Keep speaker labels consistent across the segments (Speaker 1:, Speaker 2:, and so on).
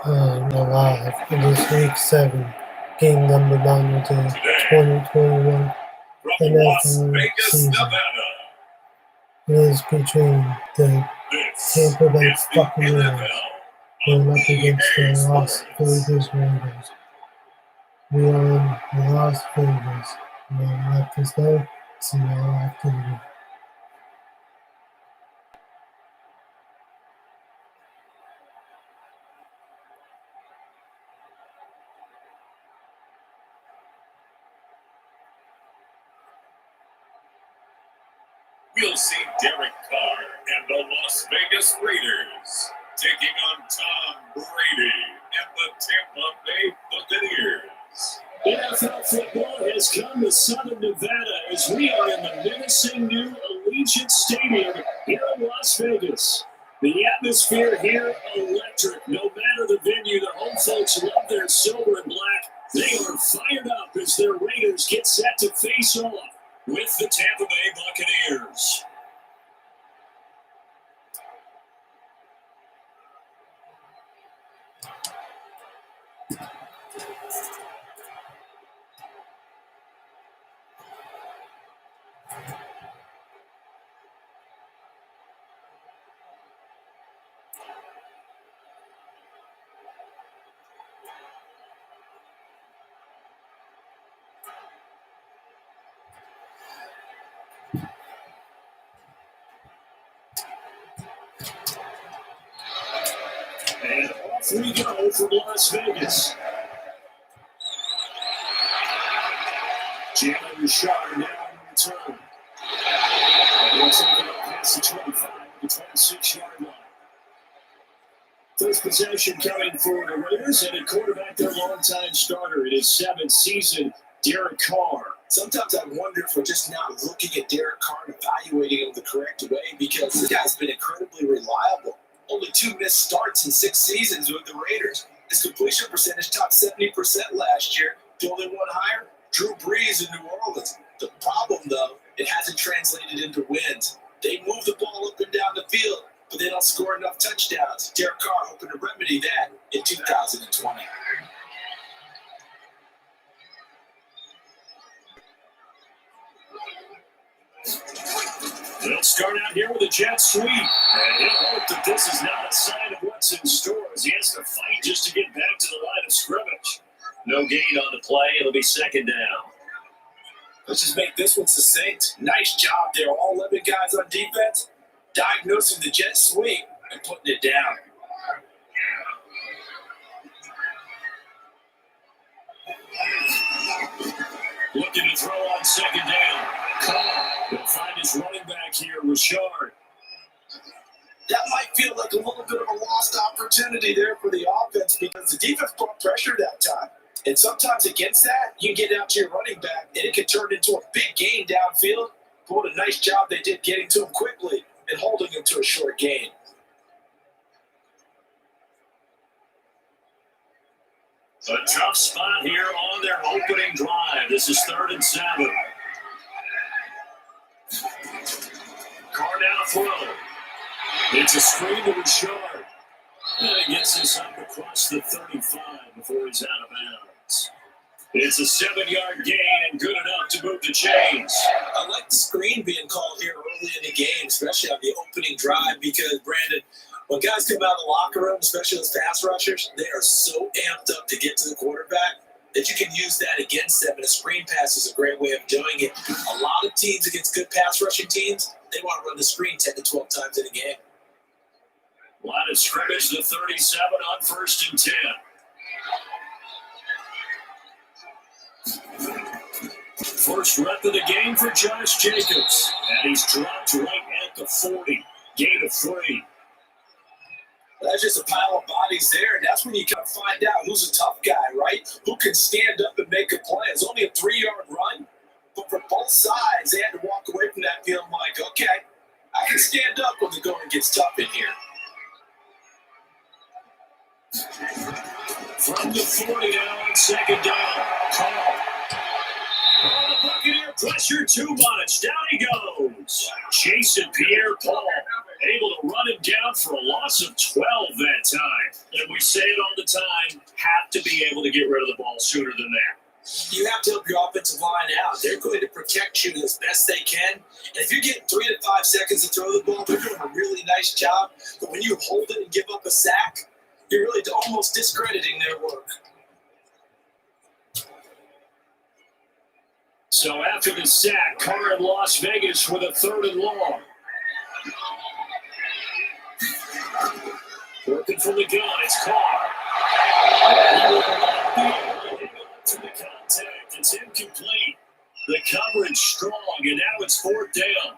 Speaker 1: Alive. It is week 7, game number 9 of the 2021 NFL season. It is between the Tampa Bay Buccaneers going up against the Las Vegas Raiders. We are in Las Vegas. And let us know, see our activity.
Speaker 2: We'll see Derek Carr and the Las Vegas Raiders taking on Tom Brady and the Tampa Bay Buccaneers.
Speaker 3: NFL football has come to Southern Nevada as we are in the menacing new Allegiant Stadium here in Las Vegas. The atmosphere here electric. No matter the venue, the home folks love their silver and black. They are fired up as their Raiders get set to face off with the Tampa Bay Buccaneers. And off we go from Las Vegas. Jalen Richard now on the return. Looks like it'll pass the 25, the 26-yard line. First possession coming for the Raiders, and at quarterback, their longtime starter in his 7th season, Derek Carr.
Speaker 4: Sometimes I wonder if we're just not looking at Derek Carr and evaluating him the correct way, because this guy's been incredibly reliable. Only 2 missed starts in 6 seasons with the Raiders. His completion percentage topped 70% last year. The only one higher, Drew Brees in New Orleans. The problem, though, it hasn't translated into wins. They move the ball up and down the field, but they don't score enough touchdowns. Derek Carr hoping to remedy that in 2020.
Speaker 3: They'll start out here with a jet sweep, and he'll hope that this is not a sign of what's in store as he has to fight just to get back to the line of scrimmage. No gain on the play. It'll be second down.
Speaker 4: Let's just make this one succinct. Nice job there. All 11 guys on defense diagnosing the jet sweep and putting it down.
Speaker 3: Looking to throw on second down. Carr will find his running back here, Richard.
Speaker 4: That might feel like a little bit of a lost opportunity there for the offense because the defense brought pressure that time. And sometimes against that, you get out to your running back, and it can turn into a big gain downfield. But what a nice job they did getting to him quickly and holding him to a short gain.
Speaker 3: A tough spot here on their opening drive. This is 3rd and 7. Carr now throw. It's a screen to Richard. And he gets this up across the 35 before he's out of bounds. It's a 7-yard gain and good enough to move the chains.
Speaker 4: I like the screen being called here early in the game, especially on the opening drive, because, Brandon, when guys come out of the locker room, especially as pass rushers, they are so amped up to get to the quarterback that you can use that against them, and a screen pass is a great way of doing it. A lot of teams against good pass rushing teams, they want to run the screen 10 to 12 times in a game.
Speaker 3: Line of scrimmage, the 37 on 1st and 10. First rep of the game for Josh Jacobs, and he's dropped right at the 40. Gain of 3.
Speaker 4: That's just a pile of bodies there, and that's when you kind of find out who's a tough guy, right? Who can stand up and make a play. It's only a 3-yard run, but for both sides, they had to walk away from that feeling like, okay, I can stand up when the going gets tough in here.
Speaker 3: From the 40 now on second down. Carr. Oh, the Buccaneer pressure too much. Down he goes. Jason Pierre-Paul able to run him down out for a loss of 12 that time. And we say it all the time, have to be able to get rid of the ball sooner than that.
Speaker 4: You have to help your offensive line out. They're going to protect you as best they can. And if you're getting 3 to 5 seconds to throw the ball, they're doing a really nice job. But when you hold it and give up a sack, you're really almost discrediting their work.
Speaker 3: So after the sack, Carr in Las Vegas with a 3rd and long. Working from the gun, it's Carr. He will not be able to hang on to the contact. It's incomplete. The coverage strong, and now it's 4th down.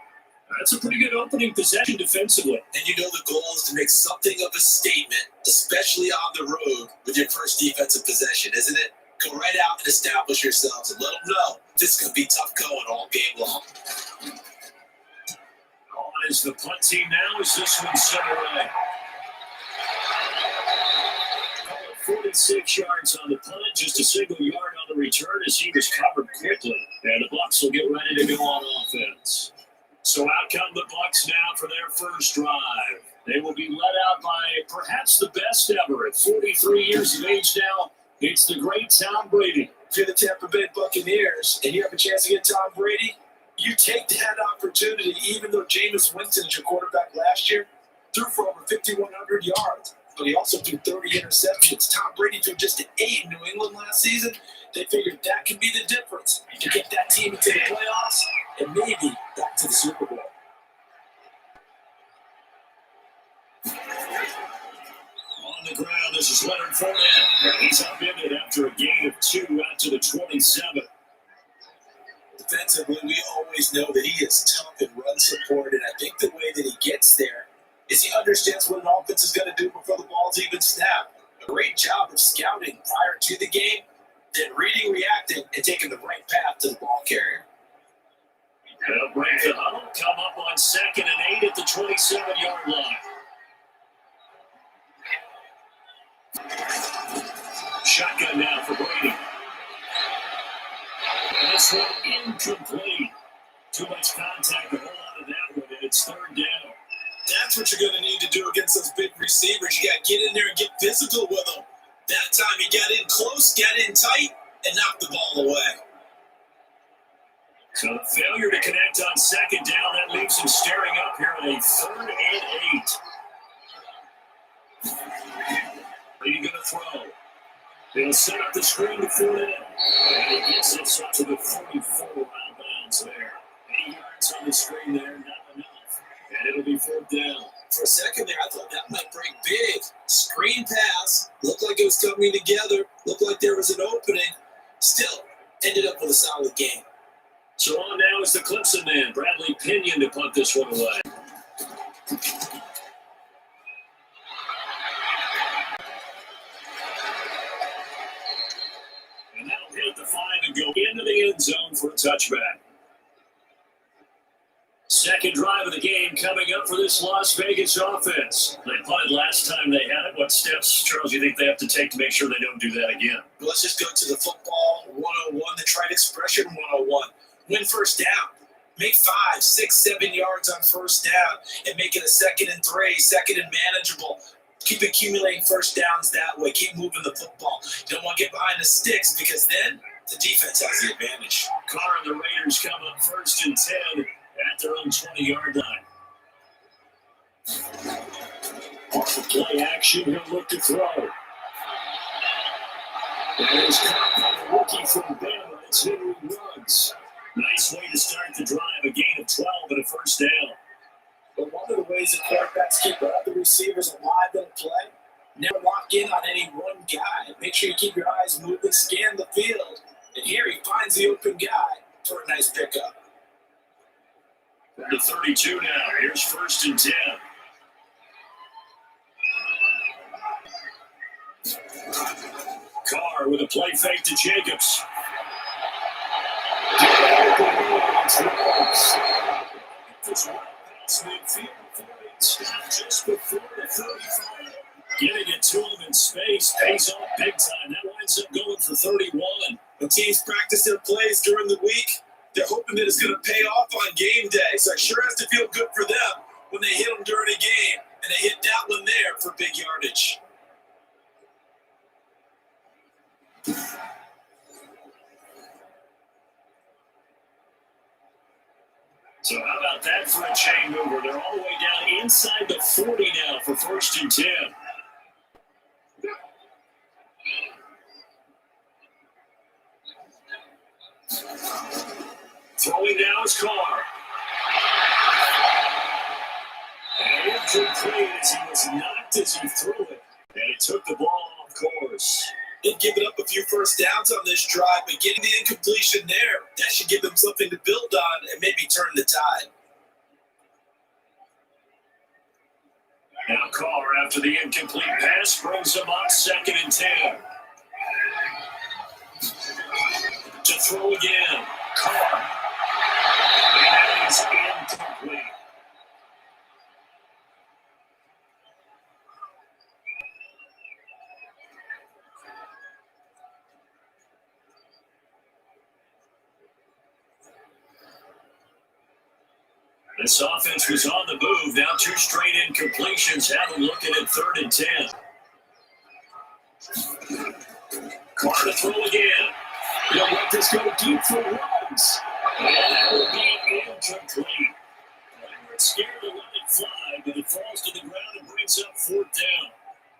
Speaker 3: That's a pretty good opening possession defensively.
Speaker 4: And you know the goal is to make something of a statement, especially on the road with your first defensive possession, isn't it? Go right out and establish yourselves and let them know this is going to be tough going all game long.
Speaker 3: On is the punt team now as this one's sent away. 46 yards on the punt, just a single yard on the return as he was covered quickly. And the Bucs will get ready to go on offense. So out come the Bucs now for their first drive. They will be led out by perhaps the best ever at 43 years of age now. It's the great Tom Brady.
Speaker 4: If you're the Tampa Bay Buccaneers and you have a chance to get Tom Brady, you take that opportunity, even though Jameis Winston is your quarterback last year, threw for over 5,100 yards. But he also threw 30 interceptions. Tom Brady threw just an 8 in New England last season. They figured that could be the difference to get that team into the playoffs and maybe back to the Super Bowl.
Speaker 3: On the ground, this is Leonard Fournette. He's upended after a gain of 2 out to the 27.
Speaker 4: Defensively, we always know that he is tough in run support, and I think the way that he gets there is he understands what an offense is going to do before the ball's even snapped. A great job of scouting prior to the game, then reading, reacting, and taking the right path to the ball carrier.
Speaker 3: They'll break the huddle, come up on 2nd and 8 at the 27-yard line. Shotgun now for Brady. And this one incomplete. Too much contact to hold on to that one, and it's 3rd down.
Speaker 4: That's what you're going to need to do against those big receivers. You got to get in there and get physical with them. That time he got in close, got in tight, and knocked the ball away.
Speaker 3: So the failure to connect on 2nd down, that leaves him staring up here at a 3rd and 8. Brady going to throw. They'll set up the screen to Fournette. And he gets this up to the 44 out of bounds there. 8 yards on the screen there, not enough. And it'll be 4th down.
Speaker 4: For a second there, I thought that might break big. Screen pass. Looked like it was coming together. Looked like there was an opening. Still, ended up with a solid game.
Speaker 3: So on now is the Clemson man, Bradley Pinion, to punt this one away. And that'll hit the 5 and go into the end zone for a touchback. Second drive of the game coming up for this Las Vegas offense. They punted last time they had it. What steps, Charles, do you think they have to take to make sure they don't do that again?
Speaker 4: Well, let's just go to the football 101, the tried expression 101. Win first down. Make 5, 6, 7 yards on first down and make it a 2nd and 3, 2nd and manageable. Keep accumulating first downs that way. Keep moving the football. You don't want to get behind the sticks because then the defense has the advantage.
Speaker 3: Carr and the Raiders come up 1st and 10 at their own 20-yard line. Off the play action, he'll look to throw. That is caught by the rookie from Bama. It's Henry Ruggs. Nice way to start the drive, a gain of 12 and a first down.
Speaker 4: But one of the ways that quarterbacks keep other receivers alive in a play, never lock in on any one guy. Make sure you keep your eyes moving, scan the field. And here he finds the open guy for a nice pickup.
Speaker 3: To 32 now. Here's 1st and 10. Carr with a play fake to Jacobs. Just before the 35. Getting it to him in space pays off big time. That winds up going for 31.
Speaker 4: When teams practice their plays during the week, they're hoping that it's going to pay off on game day. So it sure has to feel good for them when they hit them during a game And they hit that one there for big yardage.
Speaker 3: So how about that for a chain mover? They're all the way down inside the 40 now for 1st and 10. Throwing down his car. And incomplete as he was knocked as he threw it. And it took the ball off course.
Speaker 4: They've given up a few first downs on this drive, but getting the incompletion there, that should give them something to build on and maybe turn the tide.
Speaker 3: Now Carr, after the incomplete pass, brings him up 2nd and 10. To throw again. Carr. And that is incomplete. This offense was on the move. Now 2 straight incompletions. Have them looking at 3rd and 10. Carr to throw again. He'll let this go deep for runs. And that will be incomplete. They were scared to let it fly, but it falls to the ground and brings up 4th down.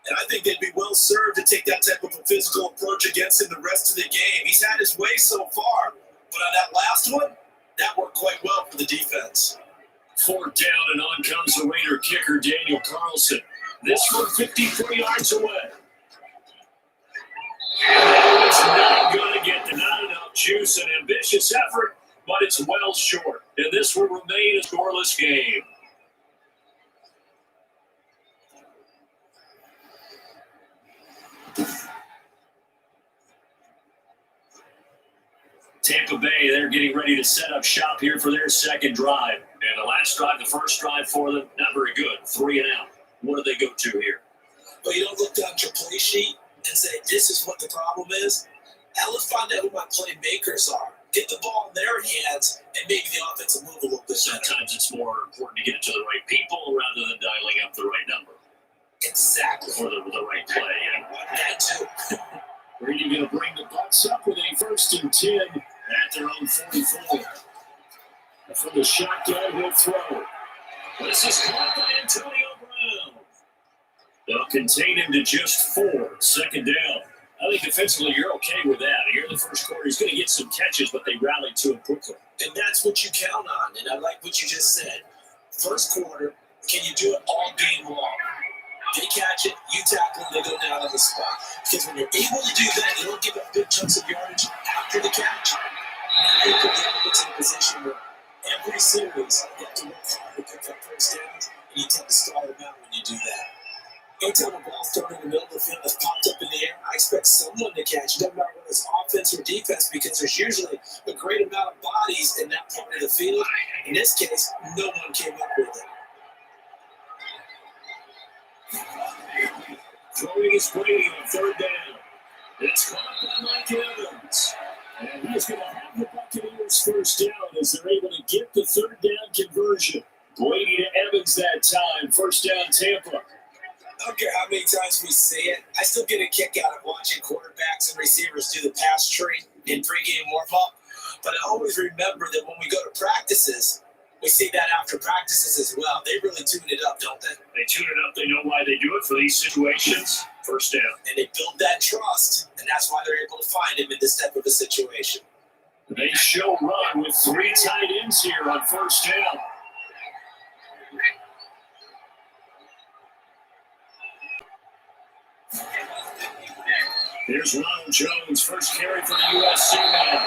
Speaker 4: And I think they'd be well served to take that type of a physical approach against him the rest of the game. He's had his way so far, but on that last one, that worked quite well for the defense.
Speaker 3: 4th down, and on comes the Raider kicker, Daniel Carlson. This from 53 yards away. It's not going to get not enough juice. An ambitious effort, but it's well short. And this will remain a scoreless game. Tampa Bay, they're getting ready to set up shop here for their 2nd drive. And the last drive, the first drive for them, not very good. 3 and out. What do they go to here?
Speaker 4: Well, you don't look down your play sheet and say, this is what the problem is. Now let's find out who my playmakers are. Get the ball in their hands, and maybe the offense will move a little bit better.
Speaker 3: Sometimes it's more important to get it to the right people rather than dialing up the right number.
Speaker 4: Exactly.
Speaker 3: For the right play. And
Speaker 4: that too.
Speaker 3: Brady going to bring the Bucs up with a 1st and 10 at their own 44. From the shotgun, he'll throw. This is caught by Antonio Brown. They'll contain him to just 4. 2nd down. I think defensively you're okay with that. Here in the first quarter, he's going to get some catches, but they rallied to him quickly.
Speaker 4: And that's what you count on. And I like what you just said. First quarter, can you do it all game long? They catch it, you tackle, they go down on the spot. Because when you're able to do that, you don't give up big chunks of yardage after the catch. Now you put the offense in a position where every series you have to work hard to pick up first downs, and you tend to stall them out when you do that. Anytime a ball's thrown in the middle of the field that's popped up in the air, I expect someone to catch it, no matter whether it's offense or defense, because there's usually a great amount of bodies in that part of the field. In this case, no one came up with it.
Speaker 3: Throwing his Brady on 3rd down. It's caught by Mike Evans. And he's going to have the Buccaneers 1st down as they're able to get the 3rd down conversion. Brady to Evans that time. 1st down, Tampa.
Speaker 4: I don't care how many times we say it, I still get a kick out of watching quarterbacks and receivers do the pass tree in pregame warm-up. But I always remember that when we go to practices, we see that after practices as well. They really tune it up, don't they?
Speaker 3: They tune it up. They know why they do it for these situations. 1st down.
Speaker 4: And they build that trust, and that's why they're able to find him in this type of a situation.
Speaker 3: They show run with 3 tight ends here on 1st down. Here's Ronald Jones, first carry for the USC man.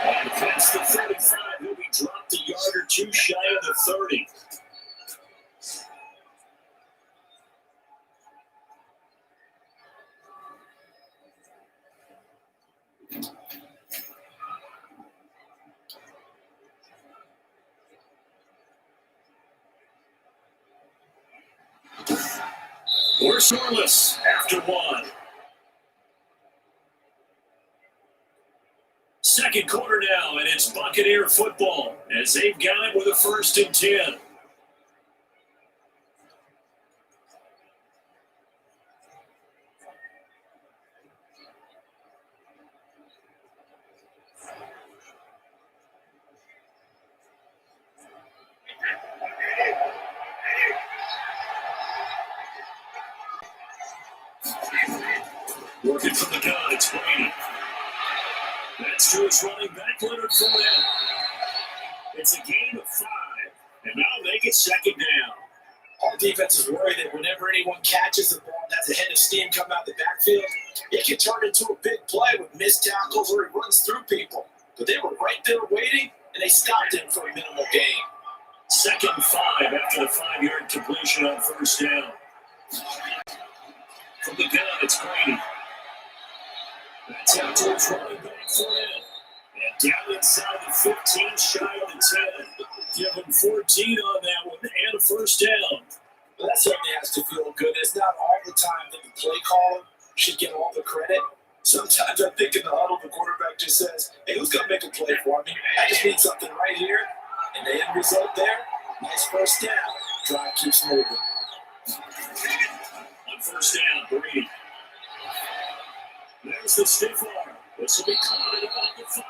Speaker 3: And past the 35, he'll be dropped a yard or 2 shy of the 30. We're scoreless after 1. Second quarter now, and it's Buccaneer football as they've got it with a 1st and 10. Working from the gun, it's Brady. That's to his running back, Leonard Fournette. It's a gain of 5, and now make it second down.
Speaker 4: All defenses worry that whenever anyone catches the ball and has a head of steam come out the backfield, it can turn into a big play with missed tackles or he runs through people. But they were right there waiting, and they stopped him for a minimal gain.
Speaker 3: Second and 5 after the 5-yard completion on first down. From the gun, it's Brady. That's out to his running back Fournette. And down inside the 15, shy of the 10. Give him 14 on that one and a first down.
Speaker 4: Well, that certainly has to feel good. It's not all the time that the play caller should get all the credit. Sometimes I think in the huddle, the quarterback just says, hey, who's going to make a play for me? I just need something right here. And the end result there, nice first down. Drive keeps moving.
Speaker 3: On first down, Brady. There's the stiff arm. This will be caught at about the 5.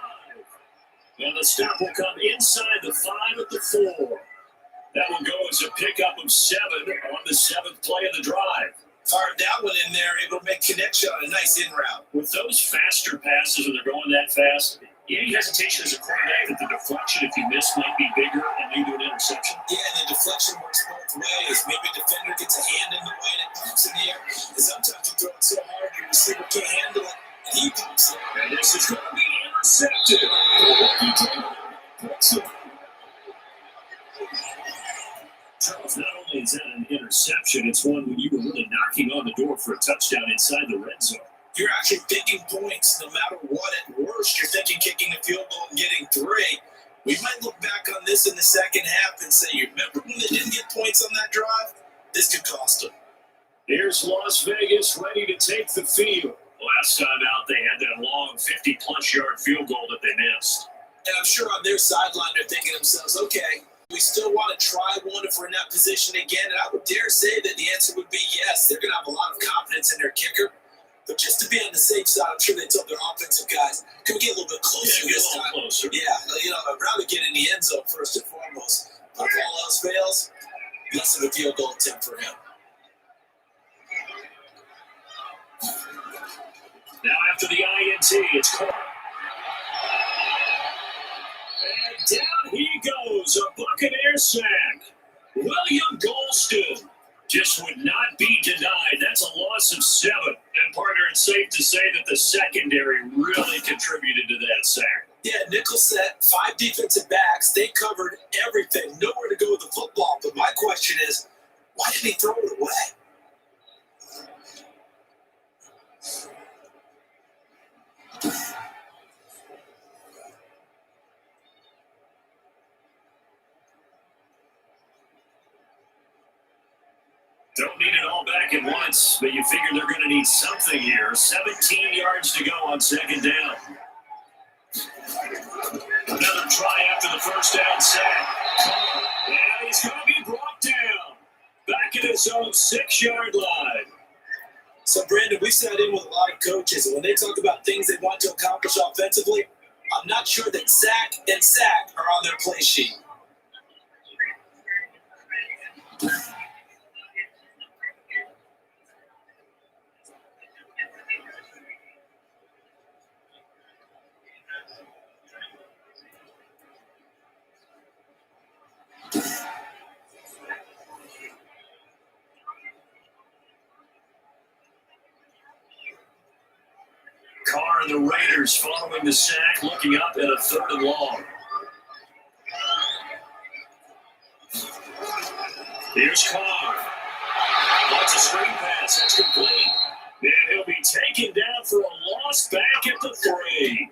Speaker 3: And the stop will come inside the 5 at the 4. That will go as a pickup of 7 on the 7th play of the drive.
Speaker 4: Fired that one in there, able to make connection on a nice in route.
Speaker 3: With those faster passes when they're going that fast, any hesitation as a quarterback that the deflection, if you miss, might be bigger and lead to an interception?
Speaker 4: Yeah, and the deflection works both ways. Maybe a defender gets a hand in the way and it pops in the air. And sometimes you throw it so hard your receiver can't handle it, and he pops it.
Speaker 3: And this is going to be intercepted. Charles, not only is that an interception, it's one when you were really knocking on the door for a touchdown inside the red zone.
Speaker 4: You're actually thinking points no matter what. At worst, you're thinking kicking a field goal and getting 3. We might look back on this in the second half and say, you remember when they didn't get points on that drive? This could cost them.
Speaker 3: Here's Las Vegas ready to take the field. Last time out, they had that long 50-plus yard field goal that they missed.
Speaker 4: And I'm sure on their sideline, they're thinking to themselves, okay, we still want to try one if we're in that position again. And I would dare say that the answer would be yes. They're going to have a lot of confidence in their kicker. But just to be on the safe side, I'm sure they told their offensive guys, can we get a little bit closer this time?
Speaker 3: Closer.
Speaker 4: Yeah, I'd rather get in the end zone first and foremost. But if all else fails, less of a field goal attempt for him.
Speaker 3: Now after the INT, it's Carr. And down he goes, a Buccaneer sack. William Golston just would not be denied. That's a loss of 7. And partner, it's safe to say that the secondary really contributed to that sack.
Speaker 4: Yeah, nickel set, 5 defensive backs. They covered everything. Nowhere to go with the football. But my question is, why did he throw it away?
Speaker 3: Don't need it all back at once, but you figure they're going to need something here. 17 yards to go on second down. Another try after the first down sack. And he's going to be brought down. Back at his own 6-yard line.
Speaker 4: So, Brandon, we sat in with a lot of coaches, and when they talk about things they want to accomplish offensively, I'm not sure that sack and sack are on their play sheet.
Speaker 3: Carr and the Raiders following the sack, looking up at a 3rd and long. Here's Carr. That's a screen pass. That's complete. And he'll be taken down for a loss back at the 3.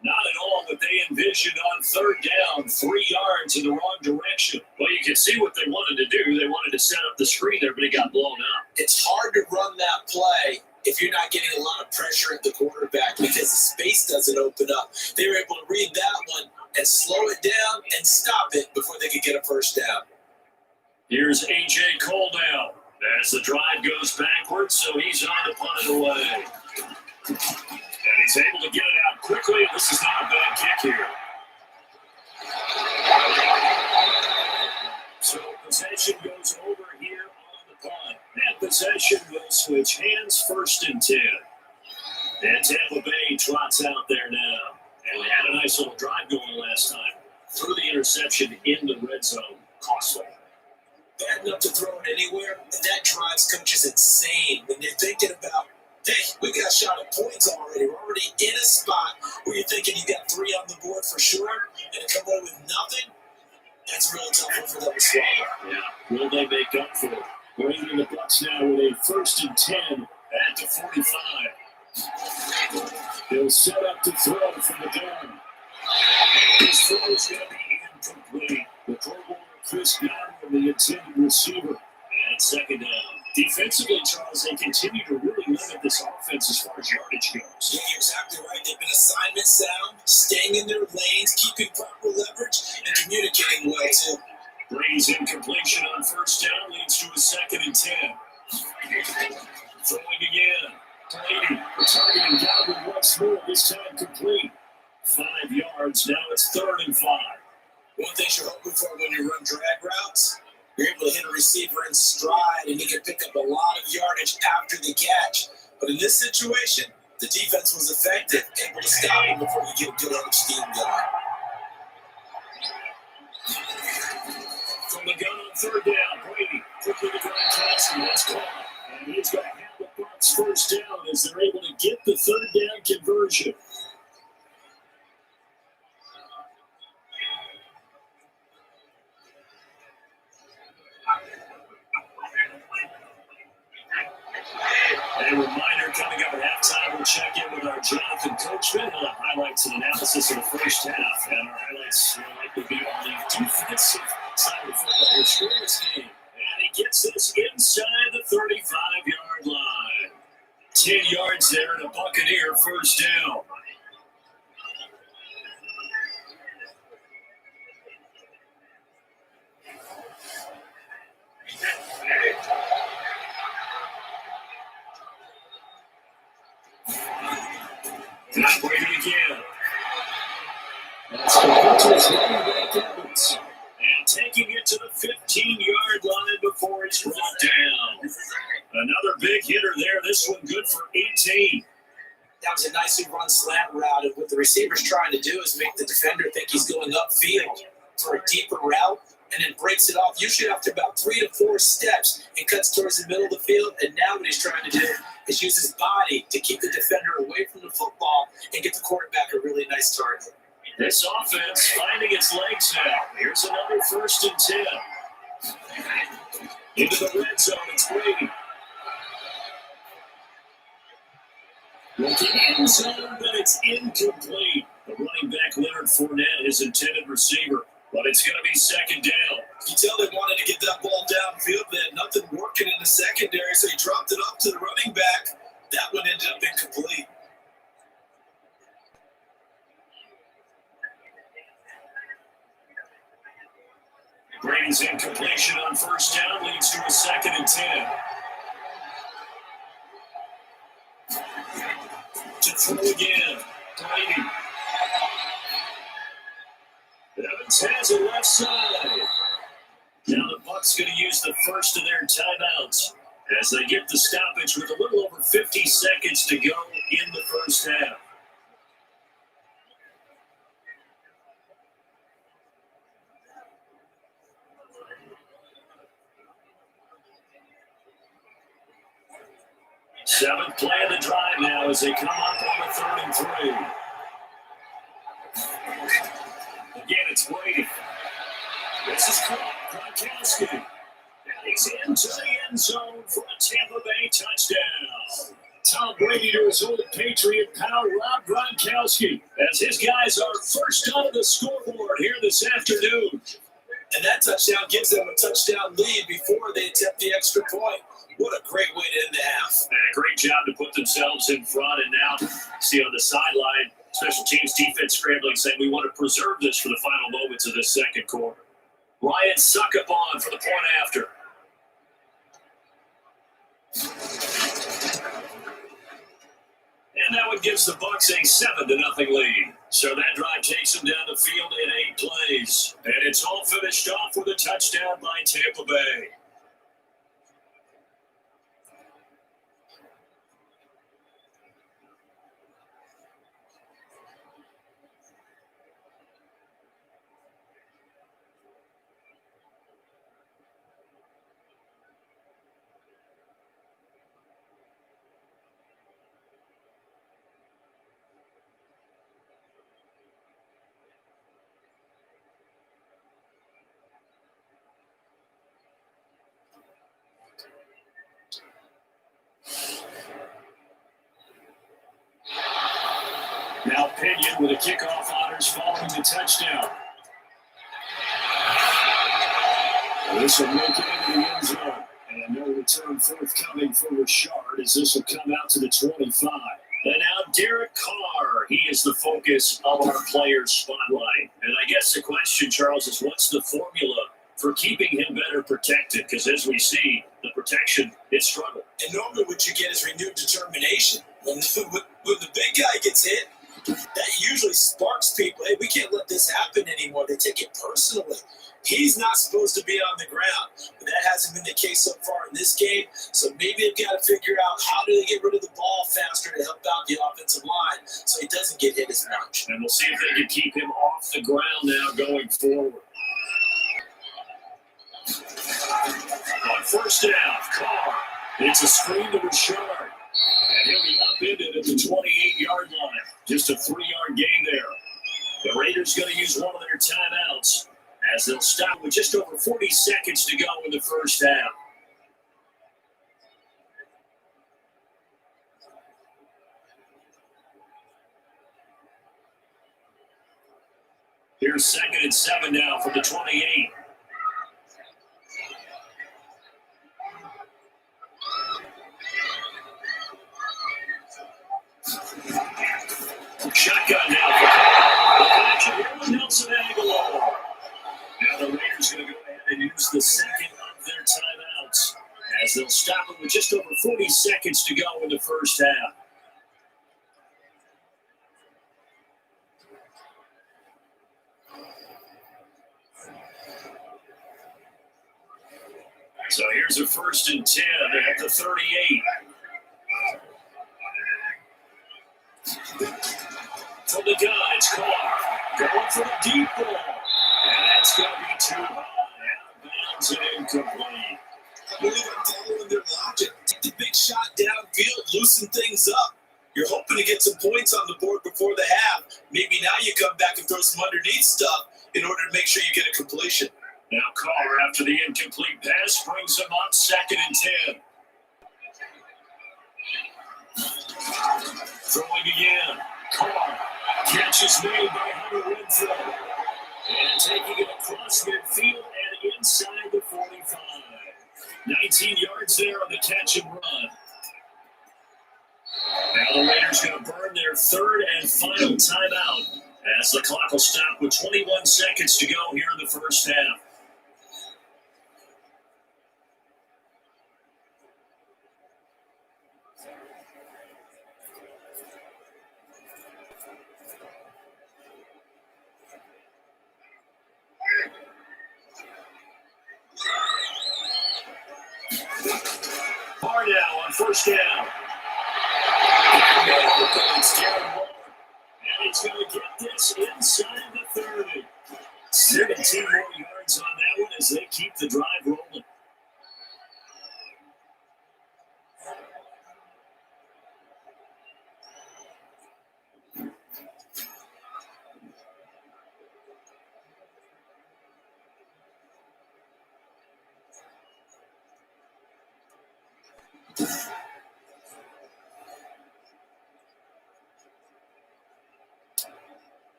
Speaker 3: Not at all what they envisioned on 3rd down, 3 yards in the wrong direction. Well, you can see what they wanted to do. They wanted to set up the screen there, but it got blown up.
Speaker 4: It's hard to run that play if you're not getting a lot of pressure at the quarterback because the space doesn't open up. They were able to read that one and slow it down and stop it before they could get a first down.
Speaker 3: Here's A.J. Cole now as the drive goes backwards, so he's on to punt it away. And he's able to get it out quickly, and this is not a bad kick here. So possession goes over here on the punt. That possession will switch hands, 1st and 10. And Tampa Bay trots out there now. And they had a nice little drive going last time. Threw the interception in the red zone. Costly.
Speaker 4: Bad enough to throw it anywhere, and that drives coaches insane when they're thinking about, hey, we got a shot at points already. We're already in a spot where you're thinking you got 3 on the board for sure, and to come away with nothing, that's a really tough one for them to swallow.
Speaker 3: Yeah, will they make up for it? Going into the Bucs now with a 1st and 10 at the 45. He'll set up to throw from the gun. His throw is going to be incomplete. The Pro Bowler Chris Godwin, the intended receiver. And 2nd down. Defensively, Charles, they continue to really limit this offense as far as yardage goes.
Speaker 4: Yeah, you're exactly right. They've been assignment sound, staying in their lanes, keeping proper leverage, and communicating well, too.
Speaker 3: Brady's incompletion on 1st down leads to a 2nd and 10. Throwing again. Brady targeting Godwin once more, this time complete. 5 yards, now it's 3rd and 5.
Speaker 4: One thing you're hoping for when you run drag routes, you're able to hit a receiver in stride and he can pick up a lot of yardage after the catch. But in this situation, the defense was effective, able to stop him before you get a good edge scheme going.
Speaker 3: From the gun on 3rd down, Brady quickly to Gronkowski. That's caught. And he's going to have the Bucs 1st down as they're able to get the 3rd down conversion. A reminder coming up at halftime, we'll check in with our Jonathan Coachman. He'll have highlights and analysis of the 1st half. And our highlights will likely be on the defensive side of the football who scored this game. And he gets this inside the 35-yard line. 10 yards there and a Buccaneer 1st down. Not Brady again. That's complete to his running back Evans. And taking it to the 15-yard line before he's brought down. Another big hitter there. This one good for 18.
Speaker 4: That was a nicely run slant route, and what the receiver's trying to do is make the defender think he's going upfield for a deeper route, and then breaks it off, usually after about 3 to 4 steps, and cuts towards the middle of the field. And now what he's trying to do is use his body to keep the defender away from the football and get the quarterback a really nice target.
Speaker 3: This offense finding its legs now. Here's another 1st and 10. Into the red zone, it's Brady. Looking end zone, but it's incomplete. The running back Leonard Fournette, his intended receiver. But it's going to be 2nd down.
Speaker 4: You tell they wanted to get that ball downfield. They had nothing working in the secondary, so he dropped it up to the running back. That one ended up incomplete.
Speaker 3: Brady's incompletion on 1st down leads to a 2nd and 10. To throw again. Brady. Evans has it left side. Now the Bucs going to use the first of their timeouts as they get the stoppage with a little over 50 seconds to go in the 1st half. Seventh play of the drive now as they come up on a 3rd and 3. Again, it's Brady. This is Gronkowski. And he's into the end zone for a Tampa Bay touchdown. Tom Brady to his old Patriot pal, Rob Gronkowski, as his guys are first on the scoreboard here this afternoon.
Speaker 4: And that touchdown gives them a touchdown lead before they attempt the extra point. What a great way to end the half.
Speaker 3: And a great job to put themselves in front. And now, see on the sideline, special teams defense scrambling, saying we want to preserve this for the final moments of this 2nd quarter. Ryan Succopon for the point after. And that one gives the Bucs a 7-0 lead. So that drive takes them down the field in 8 plays. And it's all finished off with a touchdown by Tampa Bay. opinion with the kickoff honors following the touchdown. This will make it into the end zone. And no return forthcoming for Richard as this will come out to the 25. And now Derek Carr. He is the focus of our players' spotlight. And I guess the question, Charles, is what's the formula for keeping him better protected? Because as we see, the protection, it's struggled.
Speaker 4: And normally what you get is renewed determination. When the big guy gets hit, that usually sparks people. Hey, we can't let this happen anymore. They take it personally. He's not supposed to be on the ground. But that hasn't been the case so far in this game. So maybe they've got to figure out how do they get rid of the ball faster to help out the offensive line so he doesn't get hit as much.
Speaker 3: And we'll see if they can keep him off the ground now going forward. On first down, Carr. It's a screen to Richard. And he'll be upended at the 28-yard line. Just a 3-yard gain there. The Raiders going to use one of their timeouts as they'll stop with just over 40 seconds to go in the first half. Here's 2nd and 7 now for the 28. Shotgun now for Carr. The connection here with Nelson Aguilar. Now the Raiders going to go ahead and use the second of their timeouts as they'll stop it with just over 40 seconds to go in the first half. So here's a 1st and 10 at the 38. From the guys, Carr going for the deep ball. And that's going to be too high. Out of bounds and incomplete.
Speaker 4: Really, they're following their logic. Take the big shot downfield, loosen things up. You're hoping to get some points on the board before the half. Maybe now you come back and throw some underneath stuff in order to make sure you get a completion.
Speaker 3: Now Carr, after the incomplete pass, brings him up 2nd and 10. Throwing again. Carr. Catch is made by Hunter Renfrow. And taking it across midfield and inside the 45. 19 yards there on the catch and run. Now the Raiders going to burn their 3rd and final timeout as the clock will stop with 21 seconds to go here in the first half. Carr now on first down. And he's going to get this inside the 30. 17 more yards on that one as they keep the drive rolling.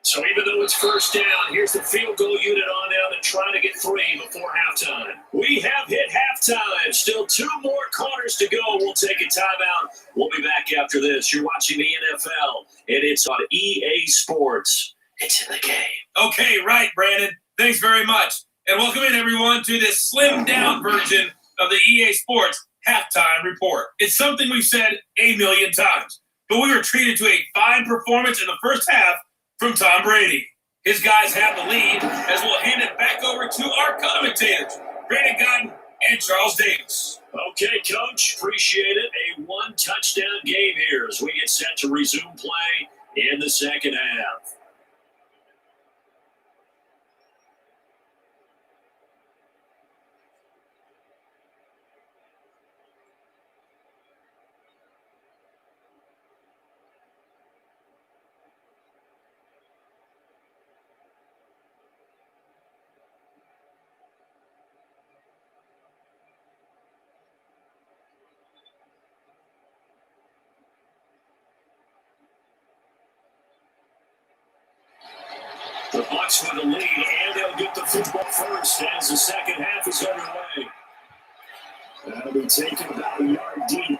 Speaker 3: So even though it's first down, here's the field goal unit on now to try to get 3 before halftime. We have hit halftime. Still 2 more quarters to go. We'll take a timeout. We'll be back after this. You're watching the NFL, and it's on EA Sports. It's in the game.
Speaker 5: Okay, right, Brandon. Thanks very much. And welcome in, everyone, to this slimmed-down version of the EA Sports Halftime Report. It's something we've said a million times, but we were treated to a fine performance in the first half from Tom Brady. His guys have the lead as we'll hand it back over to our commentators, Brandon Cotton and Charles Davis.
Speaker 3: Okay, Coach, appreciate it. A 1-touchdown game here as we get set to resume play in the second half. The Bucs with the lead, and they'll get the football first as the second half is underway. That'll be taken about a yard deep.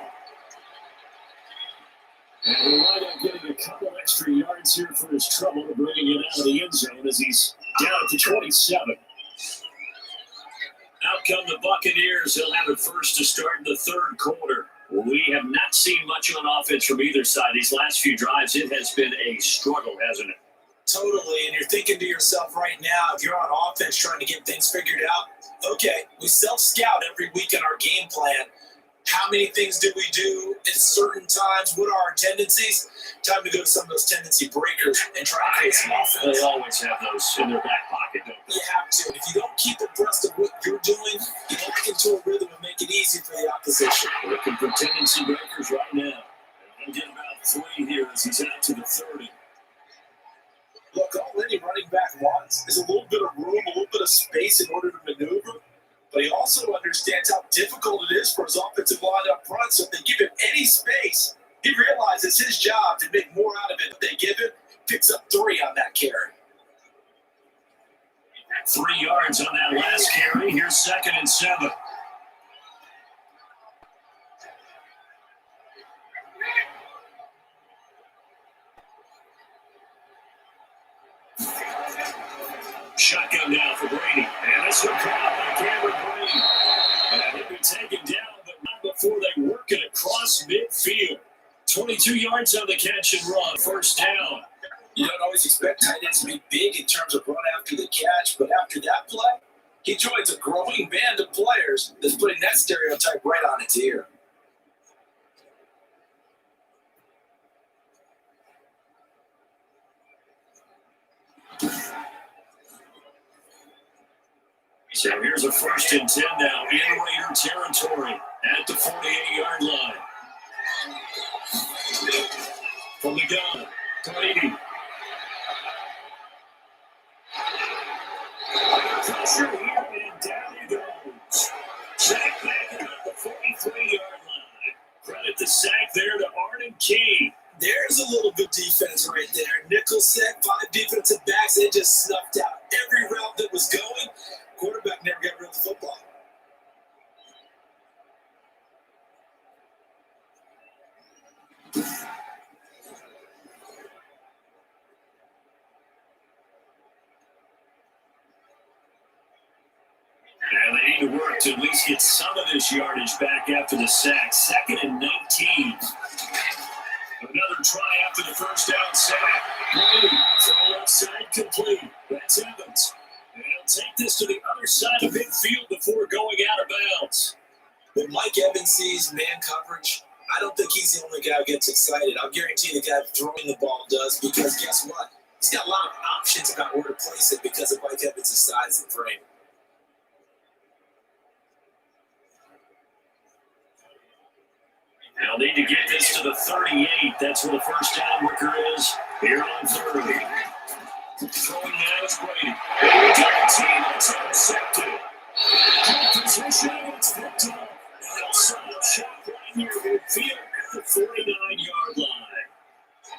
Speaker 3: And he'll wind up getting a couple extra yards here for his trouble, bringing it out of the end zone as he's down at the 27. Out come the Buccaneers. They'll have it first to start in the third quarter. We have not seen much on offense from either side. These last few drives, it has been a struggle, hasn't it?
Speaker 4: Totally, and you're thinking to yourself right now, if you're on offense trying to get things figured out, okay, we self-scout every week in our game plan. How many things did we do at certain times? What are our tendencies? Time to go to some of those tendency breakers and try to create some offense.
Speaker 3: They always have those in their back pocket, don't they?
Speaker 4: You have to. If you don't keep abreast of what you're doing, you don't get into a rhythm and make it easy for the opposition.
Speaker 3: Looking for tendency breakers right now. They'll get about 3 here as he's out to the 30.
Speaker 4: Look, all any running back wants is a little bit of room, a little bit of space in order to maneuver. But he also understands how difficult it is for his offensive line up front. So if they give him any space, he realizes his job to make more out of it. If they give him, picks up 3 on that carry.
Speaker 3: 3 yards on that last carry. Here's 2nd and 7. Shotgun now for Brady. And this one caught by Cameron Brady. And he'll be taken down, but not before they work it across midfield. 22 yards on the catch and run. First down.
Speaker 4: You don't always expect tight ends to be big in terms of run after the catch, but after that play, he joins a growing band of players that's putting that stereotype right on its ear.
Speaker 3: So here's a 1st and 10 now in Raider territory at the 48-yard line. From the gun, Brady. Pressure here, and down he goes. Sack back about the 43-yard line. Credit the sack there to Arden King.
Speaker 4: There's a little bit of defense right there. Nickel set, 5 defensive backs. They just snuffed out every route that was going. Quarterback never got rid of the football.
Speaker 3: And they need to work to at least get some of this yardage back after the sack. 2nd and 19. Another try after the first down sack. Brady from left side complete. That's Evans. And he'll take this to the other side of midfield before going out of bounds.
Speaker 4: When Mike Evans sees man coverage, I don't think he's the only guy who gets excited. I'll guarantee the guy throwing the ball does, because guess what? He's got a lot of options about where to place it because of Mike Evans' size and frame.
Speaker 3: They'll need to get this to the 38. That's where the first down marker is here on 30. Throwing now is Brady. Brady to the team. It's intercepted. Good position. It's picked up. And they'll set up shot right near midfield at the 49-yard line.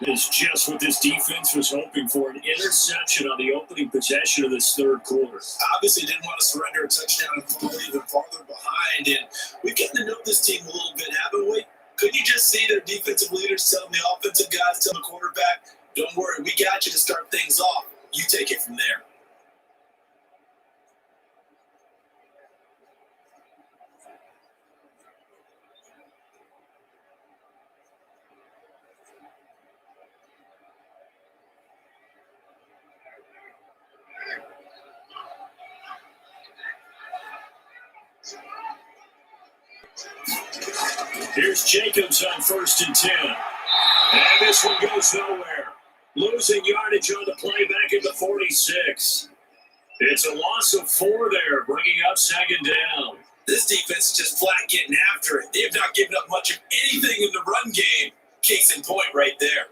Speaker 3: It's just what this defense was hoping for, an interception on the opening possession of this third quarter.
Speaker 4: Obviously didn't want to surrender a touchdown and fall even farther behind. And we've gotten to know this team a little bit, haven't we? Couldn't you just see their defensive leaders telling the offensive guys, telling the quarterback, don't worry, we got you to start things off. You take it from there.
Speaker 3: Here's Jacobs on 1st and 10. And this one goes nowhere. Losing yardage on the play back at the 46. It's a loss of 4 there, bringing up 2nd down.
Speaker 4: This defense is just flat getting after it. They have not given up much of anything in the run game. Case in point right there.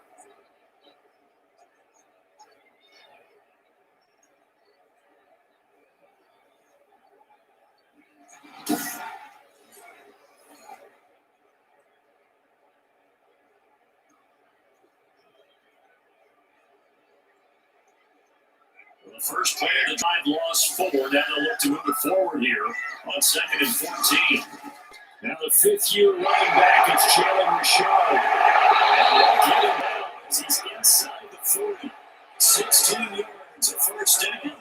Speaker 3: First play of the drive lost 4. Now they'll look to move it forward here on 2nd and 14. Now the fifth-year running back is Jalen Rashad. And they'll get him out as he's inside the 40. 16 yards, a first down.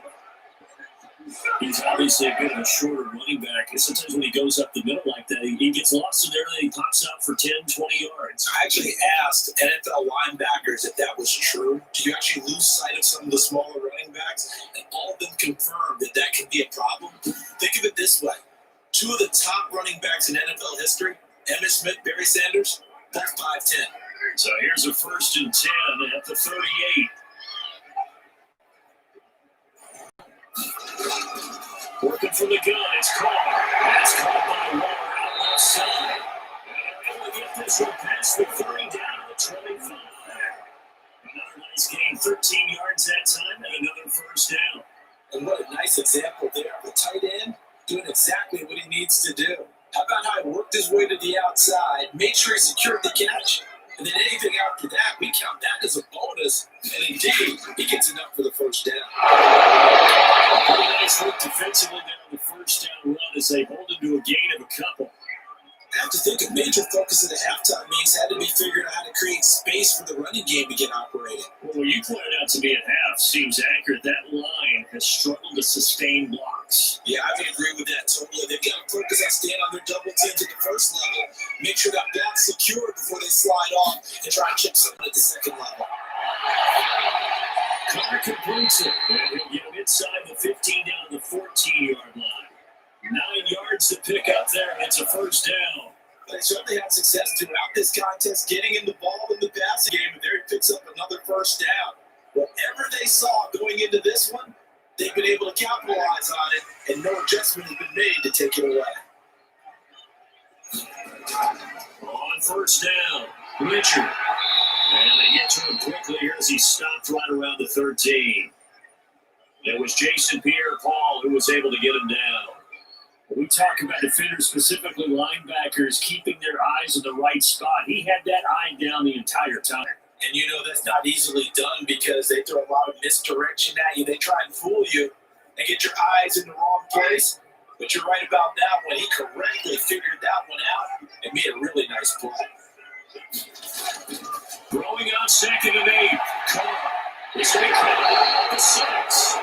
Speaker 3: He's obviously a bit of a shorter running back. And sometimes when he goes up the middle like that, he gets lost in there and he pops out for 10, 20 yards.
Speaker 4: I actually asked NFL linebackers if that was true. Do you actually lose sight of some of the smaller running backs? And all of them confirmed that that could be a problem. Think of it this way. 2 of the top running backs in NFL history, Emmitt Smith, Barry Sanders, both 5'10".
Speaker 3: So here's a 1st and 10 at the 38. Working from the gun, it's Carr. That's caught by Waller out left side. And they're able to get this one past the 30 down to the 25. Another nice gain, 13 yards that time, and another first down.
Speaker 4: And what a nice example there. The tight end doing exactly what he needs to do. How about how he worked his way to the outside, made sure he secured the catch, and then anything after that, we count that as a bonus. And indeed, he gets enough for the first down.
Speaker 3: Pretty nice work defensively there on the first down run as they hold him to a gain of a couple.
Speaker 4: I have to think a major focus at the halftime means had to be figuring out how to create space for the running game to get operating.
Speaker 3: Well, what you pointed out to me at half seems accurate. That line has struggled to sustain blocks.
Speaker 4: Yeah, I can agree with that totally. They've got to focus on staying on their double teams at the first level, make sure that back's secured before they slide off, and try and chip someone at the second level.
Speaker 3: Carr completes it, and he'll get him inside the 15 down to the 14-yard line. 9 yards to pick up there, and it's a first down.
Speaker 4: They certainly had success throughout this contest getting in the ball in the passing game, and there he picks up another first down. Whatever they saw going into this one, they've been able to capitalize on it, and no adjustment has been made to take it away.
Speaker 3: On first down, Richard. And they get to him quickly here as he stopped right around the 13. It was Jason Pierre-Paul who was able to get him down. We talk about defenders, specifically linebackers, keeping their eyes in the right spot. He had that eye down the entire time.
Speaker 4: And you know that's not easily done because they throw a lot of misdirection at you. They try and fool you and get your eyes in the wrong place. But you're right about that one. He correctly figured that one out and made a really nice play.
Speaker 3: Throwing on 2nd and 8. Carr. This will be caught at the 6.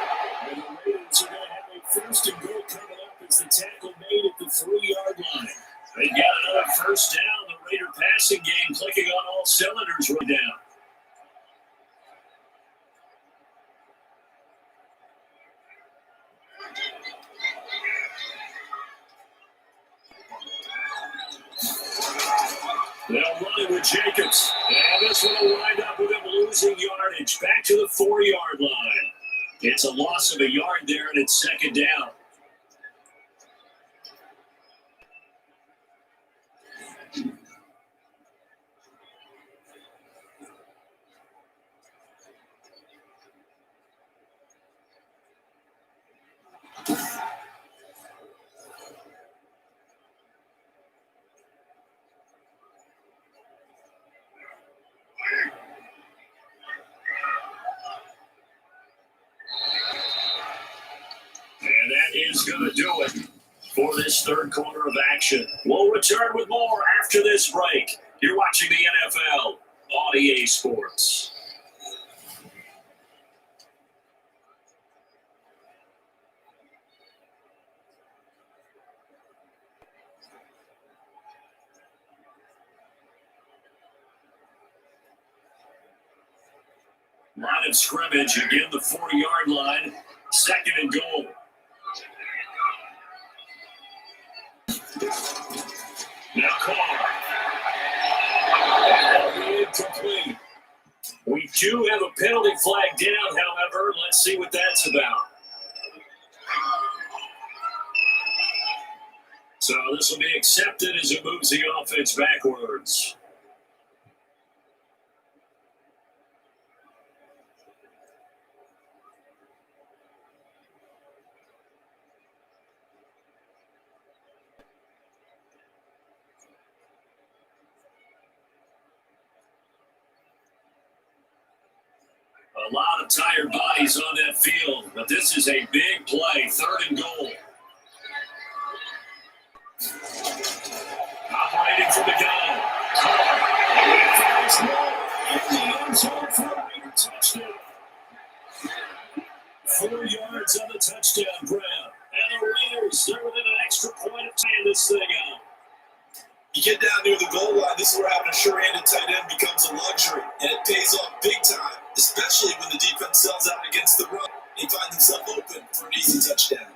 Speaker 3: And the Raiders are going to have a 1st and goal coming up as the tackle made at the 3-yard line. They got another first down. The Raider passing game clicking on all cylinders right now. They'll run it with Jacobs. And this one will wind up with him losing yardage. Back to the 4-yard line. It's a loss of a yard there, and it's 2nd down. And that is going to do it for this third quarter of action. We'll return with more after this break. You're watching the NFL on EA Sports. Line of scrimmage, again the 4-yard line, 2nd and goal. Now Carr. That'll be incomplete. We do have a penalty flag down, however. Let's see what that's about. So this will be accepted as it moves the offense backwards. A lot of of tired bodies on that field, but this is a big play, 3rd and goal. Operating from the gun. Fires low in the end zone for a Raider touchdown. 4 yards on the touchdown grab. And the Raiders, they're within an extra point of tying this thing out.
Speaker 4: You get down near the goal line, this is where having a sure-handed tight end becomes a luxury, and it pays off big time, especially when the defense sells out against the run. He finds himself open for an easy touchdown.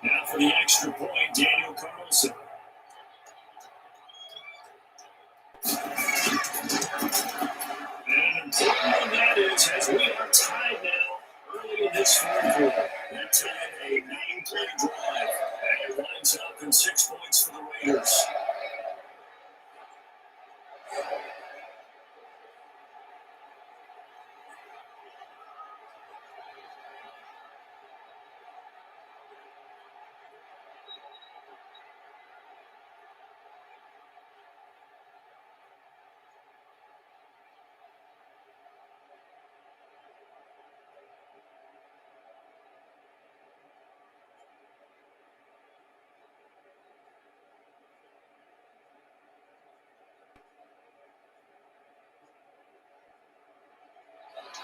Speaker 3: Now for the extra point, Daniel Carlson. And an important one that is, as we are tied now early in this 4th quarter. That time a 9-play drive. And it winds up in 6 points for the Raiders.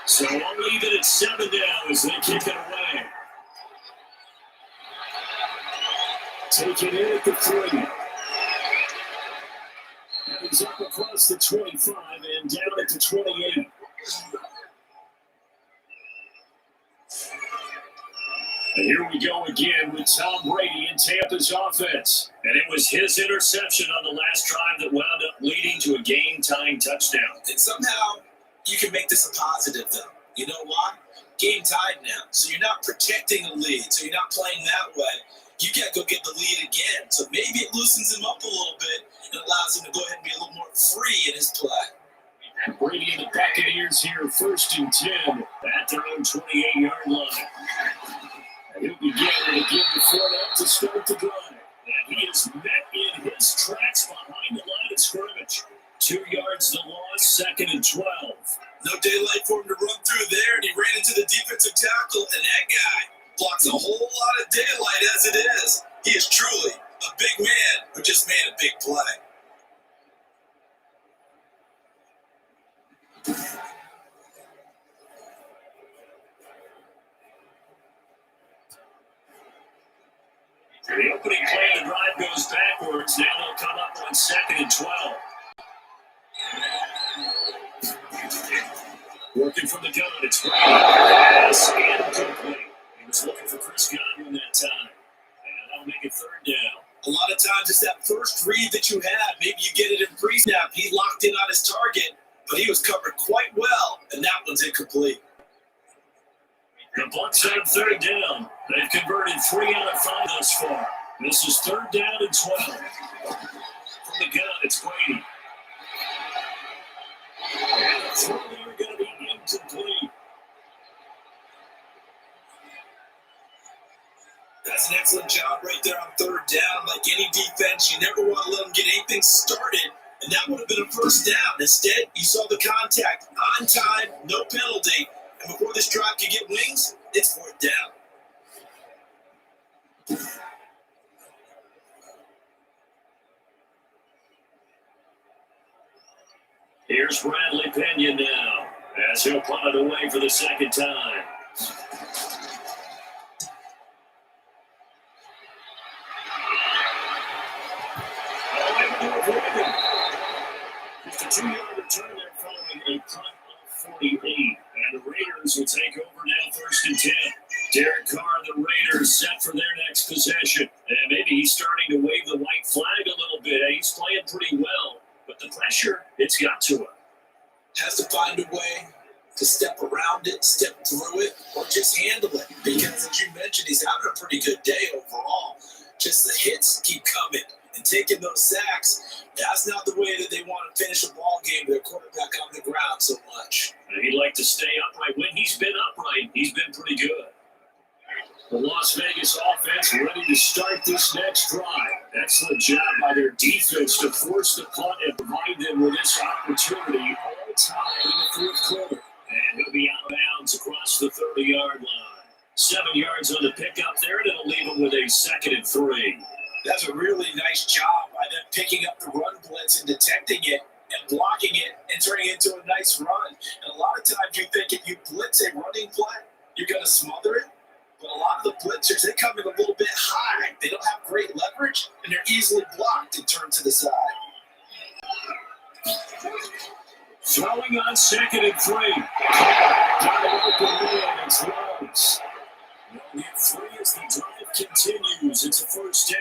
Speaker 3: So we'll leave it at 7 now as they kick it away. Take it in at the 30. And he's up across the 25 and down at the 28. And here we go again with Tom Brady in Tampa's offense. And it was his interception on the last drive that wound up leading to a game-tying touchdown.
Speaker 4: And somehow you can make this a positive, though. You know why? Game tied now. So you're not protecting a lead. So you're not playing that way. You got to go get the lead again. So maybe it loosens him up a little bit and allows him to go ahead and be a little more free in his play.
Speaker 3: Brady and the Buccaneers here, 1st and 10 at their own 28-yard line. And he'll begin with a give the Fournette to start the drive. And he is met in his tracks behind the line of scrimmage. 2 yards the loss, 2nd and 12.
Speaker 4: No daylight for him to run through there, and he ran into the defensive tackle, and that guy blocks a whole lot of daylight as it is. He is truly a big man who just made a big play.
Speaker 3: The opening play of the drive goes backwards. Now they'll come up on 2nd and 12. Working from the gun, it's Brady. Pass incomplete. He was looking for Chris Godwin that time. And that'll make it 3rd down.
Speaker 4: A lot of times it's that first read that you have. Maybe you get it in pre-snap. He locked in on his target, but he was covered quite well, and that one's incomplete.
Speaker 3: The Bucs have 3rd down. They've converted 3 out of 5 thus far. This is 3rd down and 12. From the gun, it's Brady. And the throw there going to be incomplete.
Speaker 4: That's an excellent job right there on 3rd down. Like any defense, you never want to let them get anything started, and that would have been a 1st down. Instead, you saw the contact on time, no penalty, and before this drive could get wings, it's 4th down.
Speaker 3: Here's Bradley Pena now, as he'll punt it away for the 2nd time. Just a 2-yard return there following a punt of 48. And the Raiders will take over now, 1st and 10. Derek Carr, the Raiders, set for their next possession. And maybe he's starting to wave the white flag a little bit. He's playing pretty well. But the pressure, it's got to him.
Speaker 4: Has to find a way to step around it, step through it, or just handle it. Because as you mentioned, he's having a pretty good day overall. Just the hits keep coming and taking those sacks. That's not the way that they want to finish a ball game with their quarterback on the ground so much.
Speaker 3: And he'd like to stay upright. When he's been upright, he's been pretty good. The Las Vegas offense ready to start this next drive. Excellent job by their defense to force the punt and provide them with this opportunity all tied in the fourth quarter. And he'll be out of bounds across the 30-yard line. 7 yards on the pickup there, and it'll leave them with a 2nd and 3.
Speaker 4: That's a really nice job by them picking up the run blitz and detecting it and blocking it and turning it into a nice run. And a lot of times you think if you blitz a running play, you're going to smother it. But a lot of the blitzers, they come in a little bit high. They don't have great leverage, and they're easily blocked and turned to the side.
Speaker 3: Throwing on 2nd and 3. Got an open man and throws. They'll get 3 as the drive continues. It's a first down.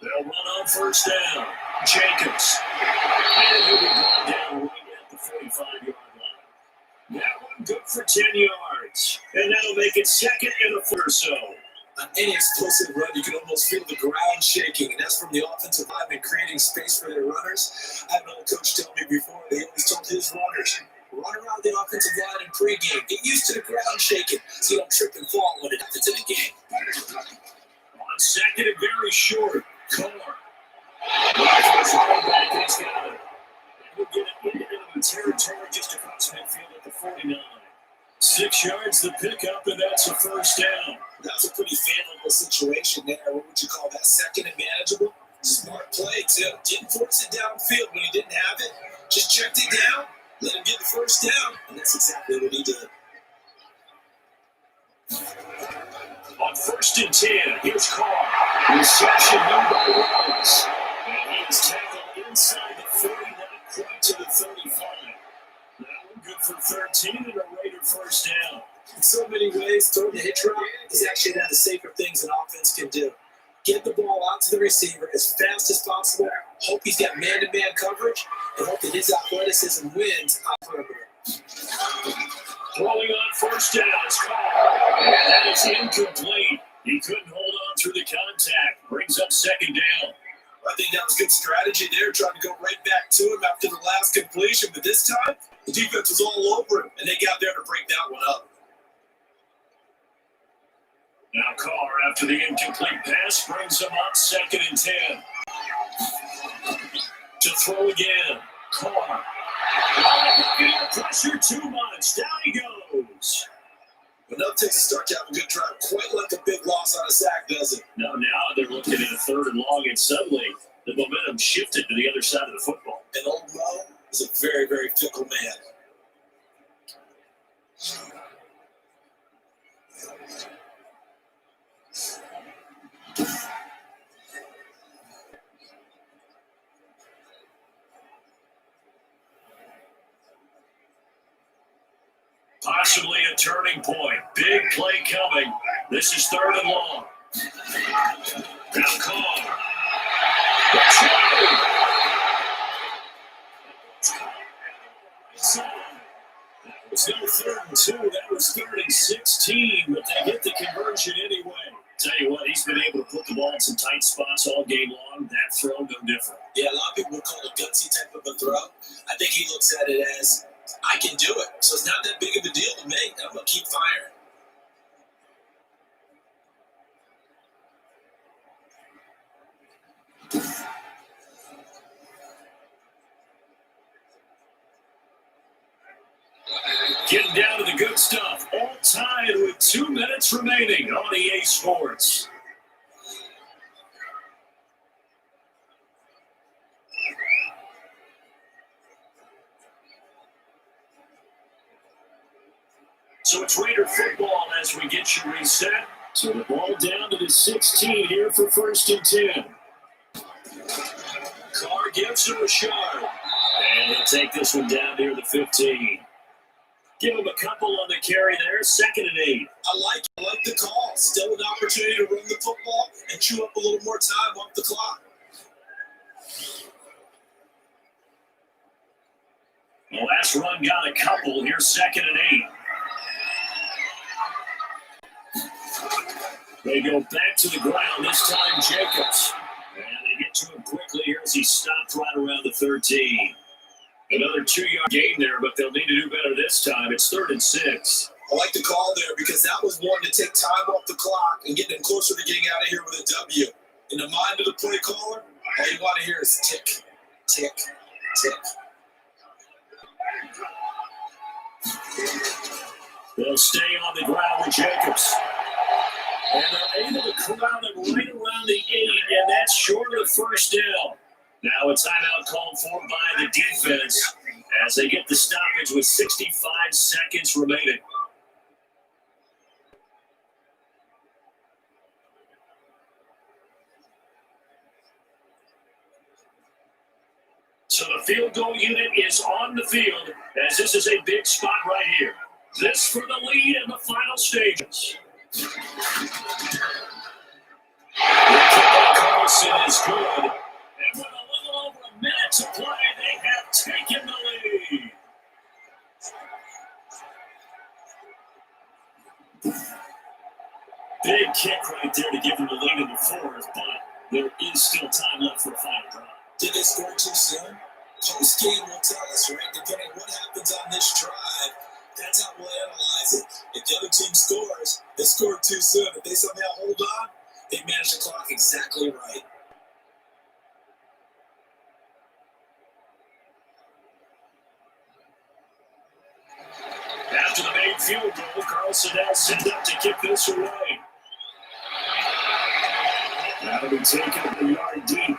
Speaker 3: They'll run on first down. Jacobs. And he'll be brought down right at the 45-yard line. That one good for 10 yards. And that'll make it 2nd and a 4 or so.
Speaker 4: On any explosive run, you can almost feel the ground shaking, and that's from the offensive lineman creating space for their runners. I had an old coach tell me before, he always told his runners, run around the offensive line in pregame. Get used to the ground shaking so you don't trip and fall when it happens in a game.
Speaker 3: On 2nd and very short, Carr. He's back and he's got it. And he'll get it into the territory just across midfield at the 49. 6 yards the pickup, and that's a first down.
Speaker 4: That was a pretty favorable situation there. What would you call that? 2nd and manageable? Smart play, too. Didn't force it downfield when he didn't have it. Just checked it down, let him get the first down, and that's exactly what he did.
Speaker 3: On 1st and 10, here's Carr. Reception done by Rose. And he is tackled inside the 40, not quite to the 35. That one good for 13 and a Raider first down.
Speaker 4: In so many ways, throwing the hitch route is actually one of the safer things an offense can do. Get the ball out to the receiver as fast as possible, hope he's got man-to-man coverage, and hope that his athleticism wins on perimeter.
Speaker 3: Throwing on first down is Carr. And that is incomplete. He couldn't hold on through the contact. Brings up 2nd down.
Speaker 4: I think that was good strategy there, trying to go right back to him after the last completion. But this time, the defense was all over him, and they got there to break that one up.
Speaker 3: Now Carr, after the incomplete pass, brings him up 2nd and 10. To throw again, Carr. Pressure too much. Down he goes.
Speaker 4: Enough takes a start to have a good drive. Quite like a big loss on a sack, does it?
Speaker 3: Now they're looking at a 3rd and long, and suddenly the momentum shifted to the other side of the football.
Speaker 4: And old Mo is a very, very fickle man.
Speaker 3: Possibly a turning point. Big play coming. This is 3rd and long. Now Carr. That was no 3rd and 2. That was 3rd and 16, but they get the conversion anyway. Tell you what, he's been able to put the ball in some tight spots all game long. That throw, no different.
Speaker 4: Yeah, a lot of people would call it a gutsy type of a throw. I think he looks at it as, I can do it. So it's not that big of a deal to me. I'm going to keep firing.
Speaker 3: Getting down to the good stuff. All tied with 2 minutes remaining on EA Sports. So it's Raider football as we get you reset. So the ball down to the 16 here for 1st and 10. Carr gives him a shot. And he'll take this one down near the 15. Give him a couple on the carry there. 2nd and 8.
Speaker 4: I like the call. Still an opportunity to run the football and chew up a little more time off the clock.
Speaker 3: The last run got a couple. Here's 2nd and 8. They go back to the ground, this time Jacobs. And they get to him quickly here as he stopped right around the 13. Another 2-yard gain there, but they'll need to do better this time. It's 3rd and 6.
Speaker 4: I like the call there because that was one to take time off the clock and get them closer to getting out of here with a W. In the mind of the play caller, all you want to hear is tick, tick, tick.
Speaker 3: They'll stay on the ground with Jacobs. And they're able to corral him right around the 8, and that's short of the first down. Now a timeout called for by the defense as they get the stoppage with 65 seconds remaining. So the field goal unit is on the field as this is a big spot right here. This for the lead in the final stages. The kick by Carlson is good. And with a little over a minute to play, they have taken the lead. Big kick right there to give them the lead in the 4th, but there is still time left for a final drive.
Speaker 4: Did they score too soon? Post game will tell us, right? Depending on what happens on this drive, that's how we'll analyze it. If the other team scores, they scored too soon. If they somehow hold on, they manage the clock exactly right.
Speaker 3: After the main field goal, Carlson now sent up to kick this away. That'll be taken a yard deep.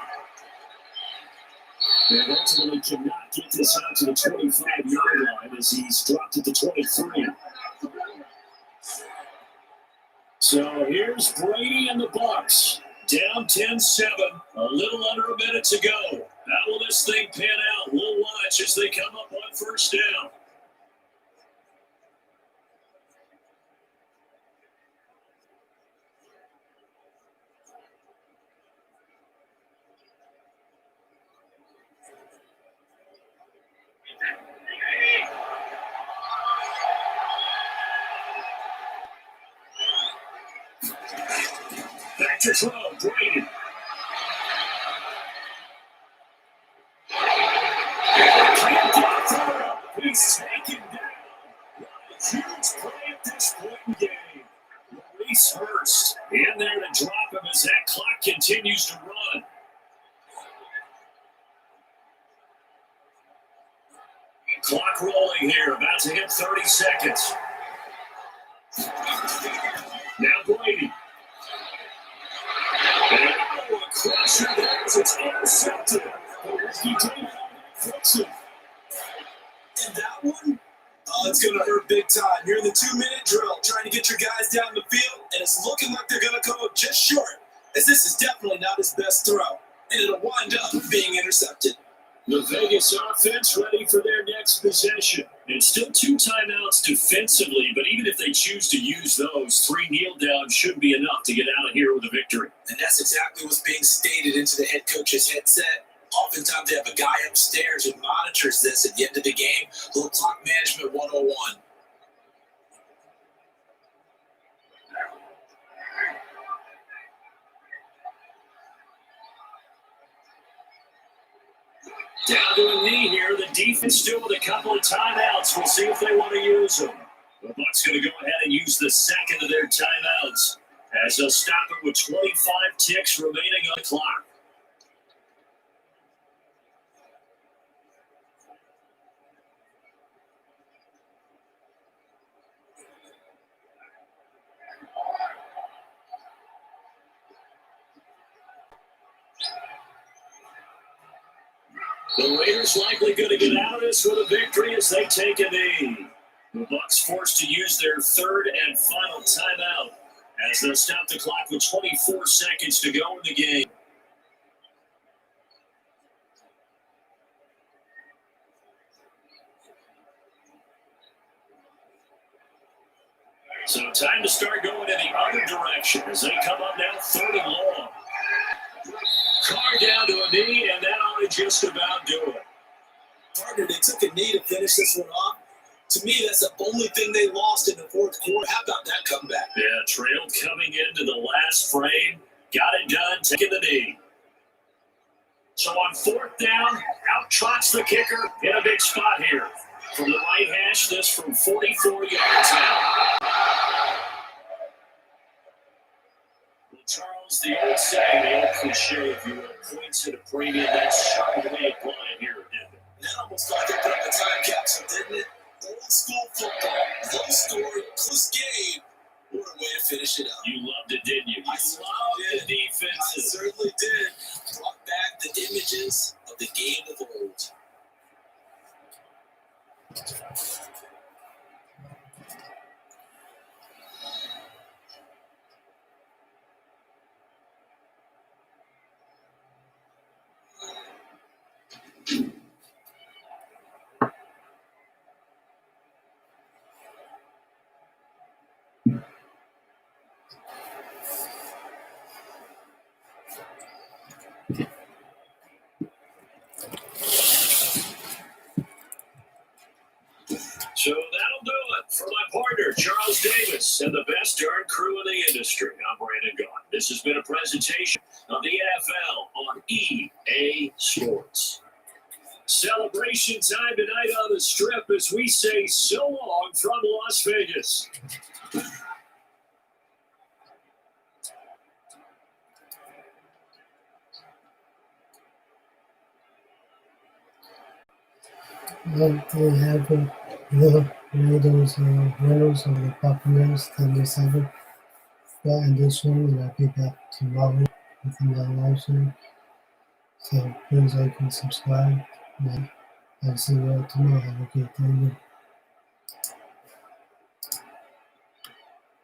Speaker 3: And ultimately cannot get this out to the 25-yard line as he's dropped at the 23. So here's Brady and the Bucs. Down 10-7, a little under a minute to go. How will this thing pan out? We'll watch as they come up on first down. Back to throw, Brady. Can't get through. He's taken down. What a huge play at this point in the game. Maurice Hurst in there to drop him as that clock continues to run. Clock rolling here, about to hit 30 seconds. Now Brady. Oh, a crusher there as it's intercepted. The risky team fix it.
Speaker 4: And that one, it's going to hurt big time. You're in the 2-minute drill, trying to get your guys down the field, and it's looking like they're going to come up just short, as this is definitely not his best throw, and it'll wind up being intercepted.
Speaker 3: The Vegas offense ready for their next possession. It's still 2 timeouts defensively, but even if they choose to use those, 3 kneel downs should be enough to get out of here with a victory.
Speaker 4: And that's exactly what's being stated into the head coach's headset. Oftentimes they have a guy upstairs who monitors this at the end of the game. A little clock management 101.
Speaker 3: Down to a knee here. The defense still with a couple of timeouts. We'll see if they want to use them. The Bucs going to go ahead and use the second of their timeouts as they'll stop it with 25 ticks remaining on the clock. The Raiders likely going to get out of this with a victory as they take a knee. The Bucs forced to use their third and final timeout as they'll stop the clock with 24 seconds to go in the game. So time to start going in the other direction as they come up now 3rd and long. Carr down to a knee, and that ought to just about do it.
Speaker 4: Partner, they took a knee to finish this one off. To me, that's the only thing they lost in the fourth quarter. How about that comeback?
Speaker 3: Yeah, trailed coming into the last frame. Got it done, taking the knee. So on fourth down, out trots the kicker in a big spot here. From the right hash, this from 44 yards out. Well, Charles, the old saying, the old cliche, if you will, points at a premium, that's sharply applied here, isn't it?
Speaker 4: That almost like they put up a time capsule, didn't it? Old school football, low scoring, close game. What a way to finish it up.
Speaker 3: You loved it, didn't you? You
Speaker 4: I
Speaker 3: loved the
Speaker 4: I
Speaker 3: defenses.
Speaker 4: certainly did. Brought back the images of the game of old.
Speaker 3: So that'll do it for my partner, Charles Davis, and the best darn crew in the industry. I'm Brandon Gaunt. This has been a presentation of the NFL on EA Sports. Celebration time tonight on the Strip as we say so long from Las Vegas.
Speaker 1: They have the Raiders winners of the Buccaneers 10-7. That edition, and I'll be back tomorrow with another live stream. So please like and subscribe. And I'll see you all tomorrow. Have a good day.